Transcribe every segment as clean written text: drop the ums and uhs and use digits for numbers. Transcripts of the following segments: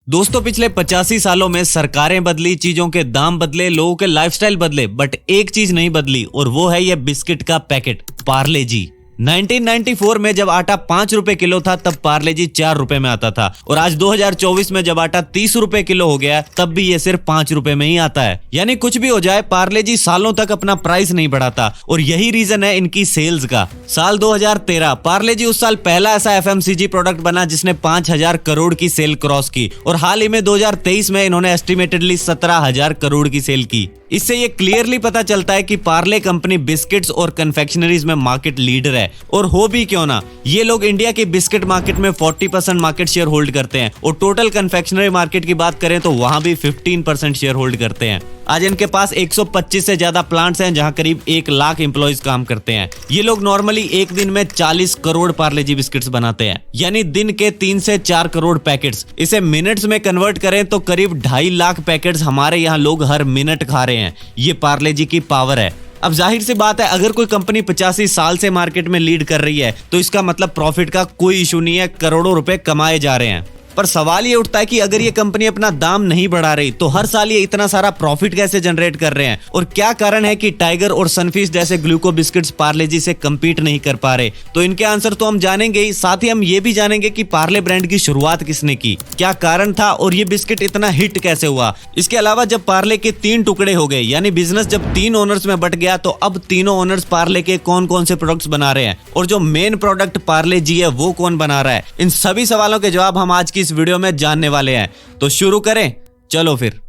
दोस्तों पिछले 85 सालों में सरकारें बदली, चीजों के दाम बदले, लोगों के लाइफस्टाइल बदले, बट एक चीज नहीं बदली और वो है ये बिस्किट का पैकेट पार्ले जी। 1994 में जब आटा 5 रुपए किलो था तब पार्ले जी 4 रुपए में आता था और आज 2024 में जब आटा 30 रुपए किलो हो गया तब भी ये सिर्फ 5 रुपए में ही आता है। यानी कुछ भी हो जाए पार्ले जी सालों तक अपना प्राइस नहीं बढ़ाता और यही रीजन है इनकी सेल्स का। साल 2013 पार्ले जी उस साल पहला ऐसा एफएमसीजी प्रोडक्ट बना जिसने 5000 करोड़ की सेल क्रॉस की और हाल ही में 2023 में इन्होंने एस्टिमेटेडली 17,000 करोड़ की सेल की। इससे ये क्लियरली पता चलता है कि पार्ले कंपनी बिस्किट्स और कन्फेक्शनरीज में मार्केट लीडर है और हो भी क्यों ना। ये लोग इंडिया के बिस्किट मार्केट में 40% मार्केट शेयर होल्ड करते हैं और टोटल कन्फेक्शनरी मार्केट की बात करें तो वहां भी 15% शेयर होल्ड करते हैं। आज इनके पास 125 से ज्यादा प्लांट्स हैं जहां करीब 1 लाख एम्प्लॉइज काम करते हैं। ये लोग नॉर्मली एक दिन में 40 करोड़ पार्ले जी बिस्किट्स बनाते हैं, यानी दिन के 3 से 4 करोड़ पैकेट्स। इसे मिनट्स में कन्वर्ट करें तो करीब 2.5 लाख पैकेट्स हमारे यहाँ लोग हर मिनट खा रहे हैं। ये पार्ले जी की पावर है। अब जाहिर सी बात है अगर कोई कंपनी 85 साल से मार्केट में लीड कर रही है तो इसका मतलब प्रॉफिट का कोई इशू नहीं है, करोड़ों रुपए कमाए जा रहे हैं। पर सवाल ये उठता है कि अगर ये कंपनी अपना दाम नहीं बढ़ा रही तो हर साल ये इतना सारा प्रॉफिट कैसे जनरेट कर रहे हैं और क्या कारण है कि टाइगर और सनफीस्ट जैसे ग्लूको बिस्किट्स पार्ले जी से कम्पीट नहीं कर पा रहे। तो इनके आंसर तो हम जानेंगे ही, साथ ही हम ये भी जानेंगे कि पार्ले ब्रांड की शुरुआत किसने की, क्या कारण था और ये बिस्किट इतना हिट कैसे हुआ। इसके अलावा जब पार्ले के 3 टुकड़े हो गए यानी बिजनेस जब 3 ओनर्स में बट गया तो अब तीनों ओनर्स पार्ले के कौन कौन से प्रोडक्ट्स बना रहे हैं और जो मेन प्रोडक्ट पार्ले जी है वो कौन बना रहा है। इन सभी सवालों के जवाब हम आज की इस वीडियो में जानने वाले हैं। तो शुरू करें, चलो फिर।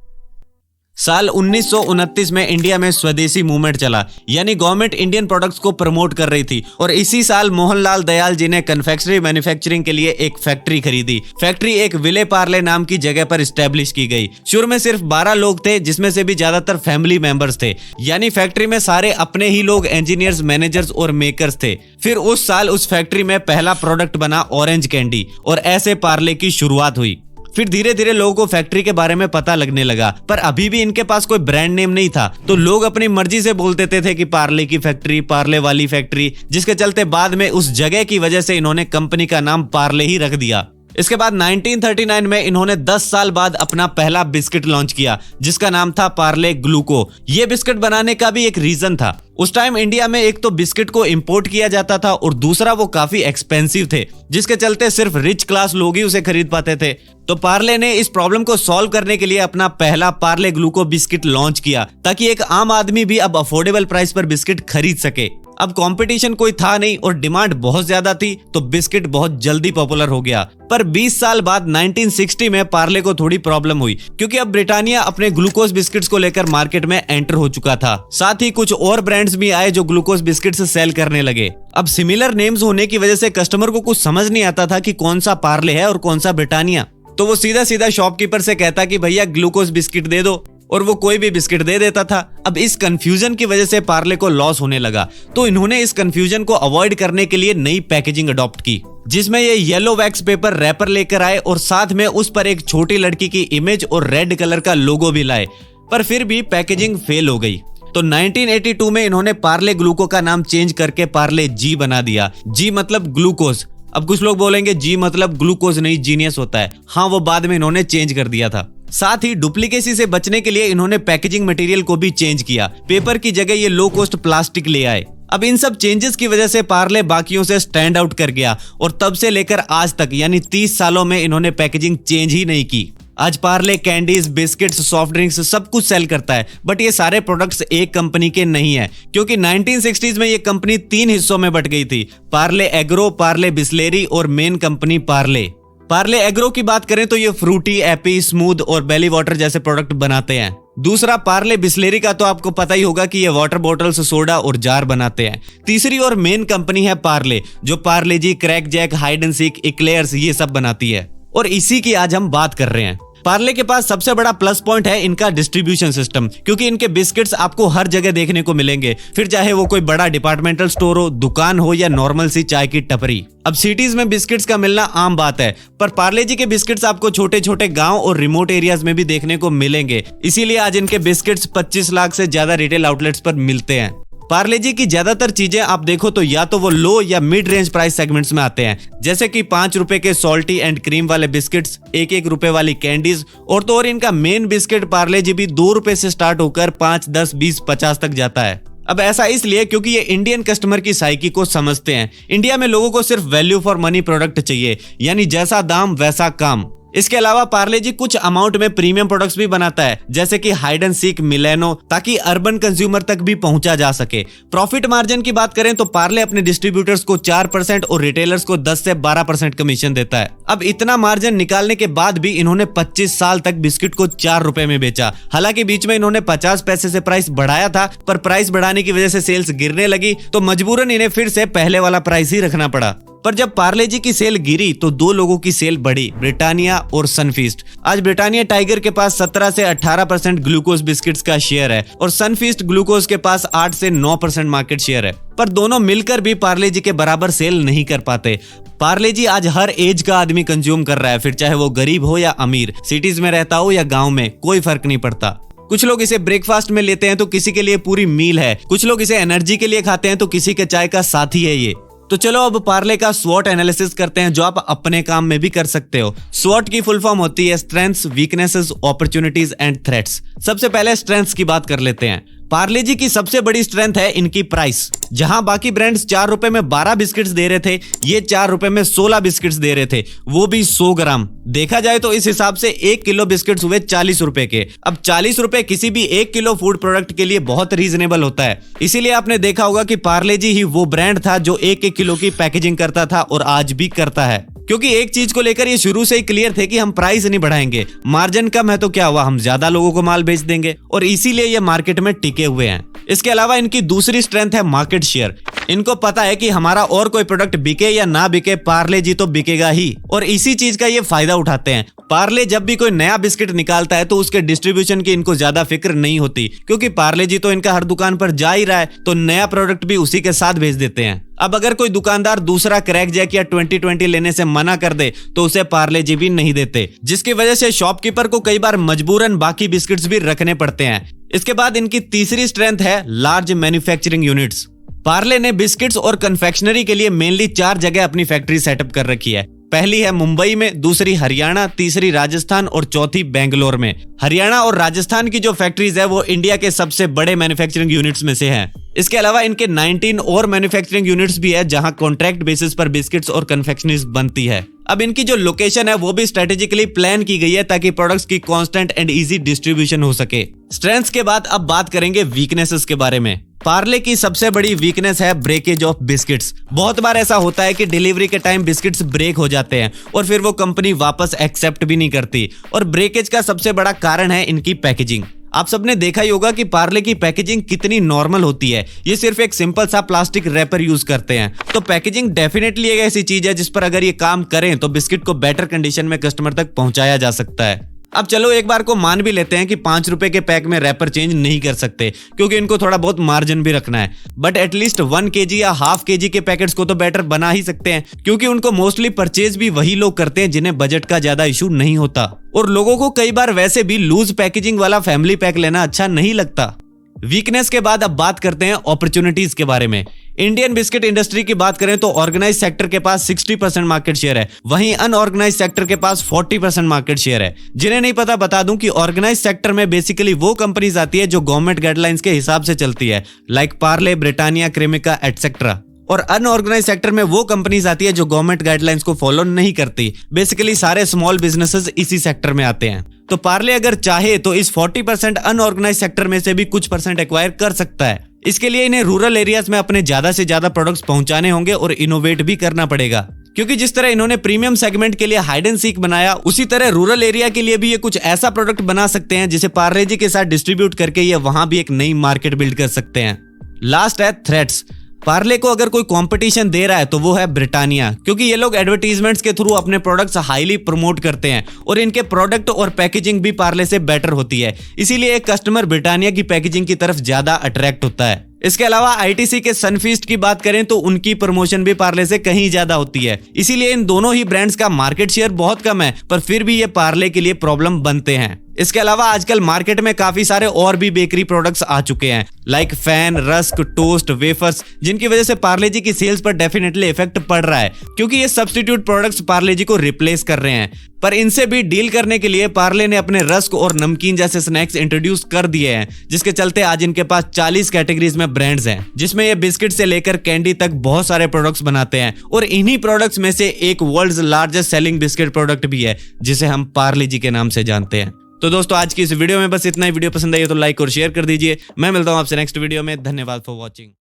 साल 1929 में इंडिया में स्वदेशी मूवमेंट चला, यानी गवर्नमेंट इंडियन प्रोडक्ट्स को प्रमोट कर रही थी और इसी साल मोहनलाल दयाल जी ने कन्फेक्शनरी मैन्युफैक्चरिंग के लिए एक फैक्ट्री खरीदी। फैक्ट्री एक विले पार्ले नाम की जगह पर स्टैब्लिश की गई। शुरू में सिर्फ 12 लोग थे जिसमें से भी ज्यादातर फैमिली मेंबर्स थे, यानी फैक्ट्री में सारे अपने ही लोग इंजीनियर्स, मैनेजर्स और मेकर्स थे। फिर उस साल उस फैक्ट्री में पहला प्रोडक्ट बना ऑरेंज कैंडी और ऐसे पार्ले की शुरुआत हुई। फिर धीरे धीरे लोगों को फैक्ट्री के बारे में पता लगने लगा, पर अभी भी इनके पास कोई ब्रांड नेम नहीं था तो लोग अपनी मर्जी से बोल देते थे कि पार्ले की फैक्ट्री, पार्ले वाली फैक्ट्री, जिसके चलते बाद में उस जगह की वजह से इन्होंने कंपनी का नाम पार्ले ही रख दिया। इसके बाद 1939 में इन्होंने 10 साल बाद अपना पहला बिस्किट लॉन्च किया जिसका नाम था पार्ले ग्लूको। ये बिस्किट बनाने का भी एक रीजन था। उस टाइम इंडिया में एक तो बिस्किट को इंपोर्ट किया जाता था और दूसरा वो काफी एक्सपेंसिव थे जिसके चलते सिर्फ रिच क्लास लोग ही उसे खरीद पाते थे। तो पार्ले ने इस प्रॉब्लम को सॉल्व करने के लिए अपना पहला पार्ले ग्लूको बिस्किट लॉन्च किया ताकि एक आम आदमी भी अब अफोर्डेबल प्राइस पर बिस्किट खरीद सके। अब कंपटीशन कोई था नहीं और डिमांड बहुत ज्यादा थी तो बिस्किट बहुत जल्दी पॉपुलर हो गया। पर 20 साल बाद 1960 में पार्ले को थोड़ी प्रॉब्लम हुई क्योंकि अब ब्रिटानिया अपने ग्लूकोज बिस्किट्स को लेकर मार्केट में एंटर हो चुका था। साथ ही कुछ और ब्रांड्स भी आए जो ग्लूकोज बिस्किट्स सेल करने लगे। अब सिमिलर नेम्स होने की वजह से कस्टमर को कुछ समझ नहीं आता था कि कौन सा पार्ले है और कौन सा ब्रिटानिया। तो वो सीधा सीधा शॉपकीपर से कहता कि भैया ग्लूकोज बिस्किट दे दो और वो कोई भी बिस्किट दे देता था। अब इस कंफ्यूजन की वजह से पार्ले को लॉस होने लगा तो इन्होंने इस कंफ्यूजन को अवॉइड करने के लिए नई पैकेजिंग अडॉप्ट की जिसमें ये येलो वैक्स पेपर रैपर लेकर आए और साथ में उस पर एक छोटी लड़की की इमेज और रेड कलर का लोगो भी लाए। पर फिर भी पैकेजिंग फेल हो गई तो 1982 में इन्होंने पार्ले ग्लूको का नाम चेंज करके पार्ले जी बना दिया। जी मतलब ग्लूकोज। अब कुछ लोग बोलेंगे जी मतलब ग्लूकोज नहीं, जीनियस होता है। हाँ, वो बाद में इन्होंने चेंज कर दिया था। साथ ही डुप्लीकेसी से बचने के लिए इन्होंने पैकेजिंग मटेरियल को भी चेंज किया। पेपर की जगह ये लो कॉस्ट प्लास्टिक ले आए। अब इन सब चेंजेस की वजह से पार्ले बाकियों से स्टैंड आउट कर गया और तब से लेकर आज तक यानी 30 सालों में इन्होंने पैकेजिंग चेंज ही नहीं की। आज Parle candies, biscuits, soft drinks सब कुछ सेल करता है, बट ये सारे प्रोडक्ट्स एक कंपनी के नहीं है क्योंकि 1960s में ये कंपनी 3 हिस्सों में बट गई थी, पार्ले एग्रो, पार्ले बिस्लेरी और main company Parle. Parle agro की बात करें तो ये फ्रूटी, एपी, स्मूथ और बेली वाटर जैसे प्रोडक्ट बनाते हैं। दूसरा पार्ले बिस्लेरी का तो आपको पता ही होगा कि ये वाटर बॉटल्स, सोडा और जार बनाते हैं। तीसरी और मेन कंपनी है पार्ले जो Parle G, Krackjack, Hide and Seek, Eclairs ये सब बनाती है और इसी की आज हम बात कर रहे हैं। पार्ले के पास सबसे बड़ा प्लस पॉइंट है इनका डिस्ट्रीब्यूशन सिस्टम क्योंकि इनके बिस्किट्स आपको हर जगह देखने को मिलेंगे, फिर चाहे वो कोई बड़ा डिपार्टमेंटल स्टोर हो, दुकान हो या नॉर्मल सी चाय की टपरी। अब सिटीज में बिस्किट्स का मिलना आम बात है पर पार्ले जी के बिस्किट्स आपको छोटे छोटे गांव और रिमोट एरियाज में भी देखने को मिलेंगे। इसीलिए आज इनके बिस्किट्स 25 लाख से ज्यादा रिटेल आउटलेट्स पर मिलते हैं। पार्ले जी की ज्यादातर चीजें आप देखो तो या तो वो लो या मिड रेंज प्राइस सेगमेंट्स में आते हैं, जैसे कि 5 रुपए के सॉल्टी एंड क्रीम वाले बिस्किट्स, 1-1 रुपए वाली कैंडीज, और तो और इनका मेन बिस्किट पार्ले जी भी 2 रुपए से स्टार्ट होकर 5, 10, 20, 50 तक जाता है। अब ऐसा इसलिए क्योंकि ये इंडियन कस्टमर की साइकी को समझते हैं। इंडिया में लोगों को सिर्फ वैल्यू फॉर मनी प्रोडक्ट चाहिए, यानी जैसा दाम वैसा काम। इसके अलावा पार्ले जी कुछ अमाउंट में प्रीमियम प्रोडक्ट्स भी बनाता है, जैसे कि हाइड एंड सीक, मिलेनो, ताकि अर्बन कंज्यूमर तक भी पहुंचा जा सके। प्रॉफिट मार्जिन की बात करें तो पार्ले अपने डिस्ट्रीब्यूटर्स को 4% और रिटेलर्स को 10 से 12% कमीशन देता है। अब इतना मार्जिन निकालने के बाद भी इन्होंने 25 साल तक बिस्किट को 4 रुपए में बेचा। हालांकि बीच में इन्होंने 50 पैसे से प्राइस बढ़ाया था, पर प्राइस बढ़ाने की वजह से सेल्स गिरने लगी, तो मजबूरन इन्हें फिर से पहले वाला प्राइस ही रखना पड़ा। पर जब पार्ले जी की सेल गिरी तो 2 लोगों की सेल बढ़ी, ब्रिटानिया और सनफीस्ट। आज ब्रिटानिया टाइगर के पास 17 से 18% ग्लूकोज बिस्किट्स का शेयर है और सनफीस्ट ग्लूकोज के पास 8 से 9% मार्केट शेयर है, पर दोनों मिलकर भी पार्ले जी के बराबर सेल नहीं कर पाते। पार्ले जी आज हर एज का आदमी कंज्यूम कर रहा है, फिर चाहे वो गरीब हो या अमीर, सिटीज में रहता हो या गाँव में, कोई फर्क नहीं पड़ता। कुछ लोग इसे ब्रेकफास्ट में लेते हैं तो किसी के लिए पूरी मील है, कुछ लोग इसे एनर्जी के लिए खाते हैं तो किसी के चाय का साथी है ये। तो चलो अब पार्ले का स्वॉट एनालिसिस करते हैं, जो आप अपने काम में भी कर सकते हो। स्वॉट की फुल फॉर्म होती है strengths, weaknesses, opportunities and threats. सबसे पहले स्ट्रेंथ्स की बात कर लेते हैं। पार्ले जी की सबसे बड़ी स्ट्रेंथ है इनकी प्राइस। जहां बाकी ब्रांड्स 4 रुपए में 12 बिस्किट्स दे रहे थे, ये 4 रुपए में 16 बिस्किट्स दे रहे थे, वो भी 100 ग्राम। देखा जाए तो इस हिसाब से 1 किलो बिस्किट्स हुए 40 रुपए के। अब 40 रुपए किसी भी 1 किलो फूड प्रोडक्ट के लिए बहुत रीजनेबल होता है। इसीलिए आपने देखा होगा कि पार्ले जी ही वो ब्रांड था जो 1-1 किलो की पैकेजिंग करता था और आज भी करता है, क्योंकि एक चीज को लेकर ये शुरू से ही क्लियर थे कि हम प्राइस नहीं बढ़ाएंगे, मार्जिन कम है तो क्या हुआ, हम ज्यादा लोगों को माल बेच देंगे, और इसीलिए ये मार्केट में टिके हुए हैं। इसके अलावा इनकी दूसरी स्ट्रेंथ है मार्केट शेयर। इनको पता है कि हमारा और कोई प्रोडक्ट बिके या ना बिके, पार्ले जी तो बिकेगा ही, और इसी चीज का ये फायदा उठाते हैं। पार्ले जब भी कोई नया बिस्किट निकालता है तो उसके डिस्ट्रीब्यूशन की इनको ज्यादा फिक्र नहीं होती, क्योंकि पार्ले जी तो इनका हर दुकान पर जा ही रहा है, तो नया प्रोडक्ट भी उसी के साथ भेज देते हैं। अब अगर कोई दुकानदार दूसरा क्रैक जैक या 2020 लेने से मना कर दे तो उसे पार्ले जी भी नहीं देते, जिसकी वजह से शॉपकीपर को कई बार मजबूरन बाकी बिस्किट्स भी रखने पड़ते हैं। इसके बाद इनकी तीसरी स्ट्रेंथ है लार्ज मैन्युफैक्चरिंग यूनिट्स। पार्ले ने बिस्किट्स और कन्फेक्शनरी के लिए मेनली 4 जगह अपनी फैक्ट्री सेटअप कर रखी है। पहली है मुंबई में, दूसरी हरियाणा, तीसरी राजस्थान और चौथी बेंगलोर में। हरियाणा और राजस्थान की जो फैक्ट्रीज है वो इंडिया के सबसे बड़े मैन्युफैक्चरिंग यूनिट्स में से हैं। इसके अलावा इनके 19 और मैन्युफैक्चरिंग यूनिट्स भी है जहां कॉन्ट्रैक्ट बेसिस पर बिस्किट्स और कन्फेक्शनरीज बनती है। अब इनकी जो लोकेशन है वो भी स्ट्रेटेजिकली प्लान की गई है ताकि प्रोडक्ट्स की कांस्टेंट एंड इजी डिस्ट्रीब्यूशन हो सके। स्ट्रेंथ्स के बाद अब बात करेंगे वीकनेसेस के बारे में। पार्ले की सबसे बड़ी वीकनेस है ब्रेकेज ऑफ बिस्किट्स। बहुत बार ऐसा होता है कि डिलीवरी के टाइम बिस्किट्स ब्रेक हो जाते हैं और फिर वो कंपनी वापस एक्सेप्ट भी नहीं करती, और ब्रेकेज का सबसे बड़ा कारण है इनकी पैकेजिंग। आप सबने देखा ही होगा कि पार्ले की पैकेजिंग कितनी नॉर्मल होती है। ये सिर्फ एक सिंपल सा प्लास्टिक रैपर यूज करते हैं, तो पैकेजिंग डेफिनेटली एक ऐसी चीज है जिस पर अगर ये काम करें तो बिस्किट को बेटर कंडीशन में कस्टमर तक पहुंचाया जा सकता है। अब चलो एक बार को मान भी लेते हैं कि 5 रुपए के पैक में रैपर चेंज नहीं कर सकते, क्योंकि इनको थोड़ा बहुत मार्जिन भी रखना है, बट एटलीस्ट 1 kg या हाफ kg के पैकेट्स को तो बेटर बना ही सकते हैं, क्योंकि उनको मोस्टली परचेज भी वही लोग करते हैं जिन्हें बजट का ज्यादा इशू नहीं होता, और लोगों को कई बार वैसे भी लूज पैकेजिंग वाला फैमिली पैक लेना अच्छा नहीं लगता। वीकनेस के बाद अब बात करते हैं अपॉर्चुनिटीज के बारे में। इंडियन बिस्किट इंडस्ट्री की बात करें तो ऑर्गेनाइज सेक्टर के पास 60% मार्केट शेयर है, वहीं अनऑर्गेनाइज सेक्टर के पास 40% मार्केट शेयर है। जिन्हें नहीं पता बता दूं कि ऑर्गेनाइज सेक्टर में बेसिकली वो कंपनीज आती है जो गवर्नमेंट गाइडलाइंस के हिसाब से चलती है, like Parle, Britannia, Cremica etcetera, और अनऑर्गेनाइज सेक्टर में वो कंपनीज आती है जो गवर्नमेंट गाइडलाइंस को फॉलो नहीं करती। बेसिकली सारे स्मॉल बिजनेसेस इसी सेक्टर में आते हैं। तो पार्ले अगर चाहे तो इस 40% अनऑर्गेनाइज सेक्टर में से भी कुछ परसेंट एक्वायर कर सकता है। इसके लिए इन्हें रूरल एरियाज में अपने ज्यादा से ज्यादा प्रोडक्ट्स पहुंचाने होंगे और इनोवेट भी करना पड़ेगा, क्योंकि जिस तरह इन्होंने प्रीमियम सेगमेंट के लिए हाइड एंड सीक बनाया, उसी तरह रूरल एरिया के लिए भी ये कुछ ऐसा प्रोडक्ट बना सकते हैं जिसे पार्ले जी के साथ डिस्ट्रीब्यूट करके ये वहां भी एक नई मार्केट बिल्ड कर सकते हैं। लास्ट है थ्रेट्स। पार्ले को अगर कोई कंपटीशन दे रहा है तो वो है ब्रिटानिया, क्योंकि ये लोग एडवर्टीजमेंट्स के थ्रू अपने प्रोडक्ट्स हाईली प्रमोट करते हैं और इनके प्रोडक्ट और पैकेजिंग भी पार्ले से बेटर होती है, इसीलिए एक कस्टमर ब्रिटानिया की पैकेजिंग की तरफ ज्यादा अट्रैक्ट होता है। इसके अलावा आईटीसी के सनफीस्ट की बात करें तो उनकी प्रमोशन भी पार्ले से कहीं ज्यादा होती है, इसीलिए इन दोनों ही ब्रांड्स का मार्केट शेयर बहुत कम है, पर फिर भी ये पार्ले के लिए प्रॉब्लम बनते हैं। इसके अलावा आजकल मार्केट में काफी सारे और भी बेकरी प्रोडक्ट्स आ चुके हैं, like fan, rusk, toast, wafers, जिनकी वजह से पार्ले जी की सेल्स पर डेफिनेटली इफेक्ट पड़ रहा है, क्योंकि ये सब्स्टिट्यूट प्रोडक्ट्स पार्ले जी को रिप्लेस कर रहे हैं। पर इनसे भी डील करने के लिए पार्ले ने अपने रस्क और नमकीन जैसे स्नैक्स इंट्रोड्यूस कर दिए हैं, जिसके चलते आज इनके पास 40 कैटेगरीज में ब्रांड्स हैं, जिसमें ये बिस्किट से लेकर कैंडी तक बहुत सारे प्रोडक्ट्स बनाते हैं। और इन्हीं प्रोडक्ट्स में से एक world's largest selling biscuit product भी है, जिसे हम पार्ले जी के नाम से जानते हैं। तो दोस्तों आज की इस वीडियो में बस इतना ही। वीडियो पसंद आई तो लाइक और शेयर कर दीजिए। मैं मिलता हूं आपसे नेक्स्ट वीडियो में। धन्यवाद फॉर वॉचिंग।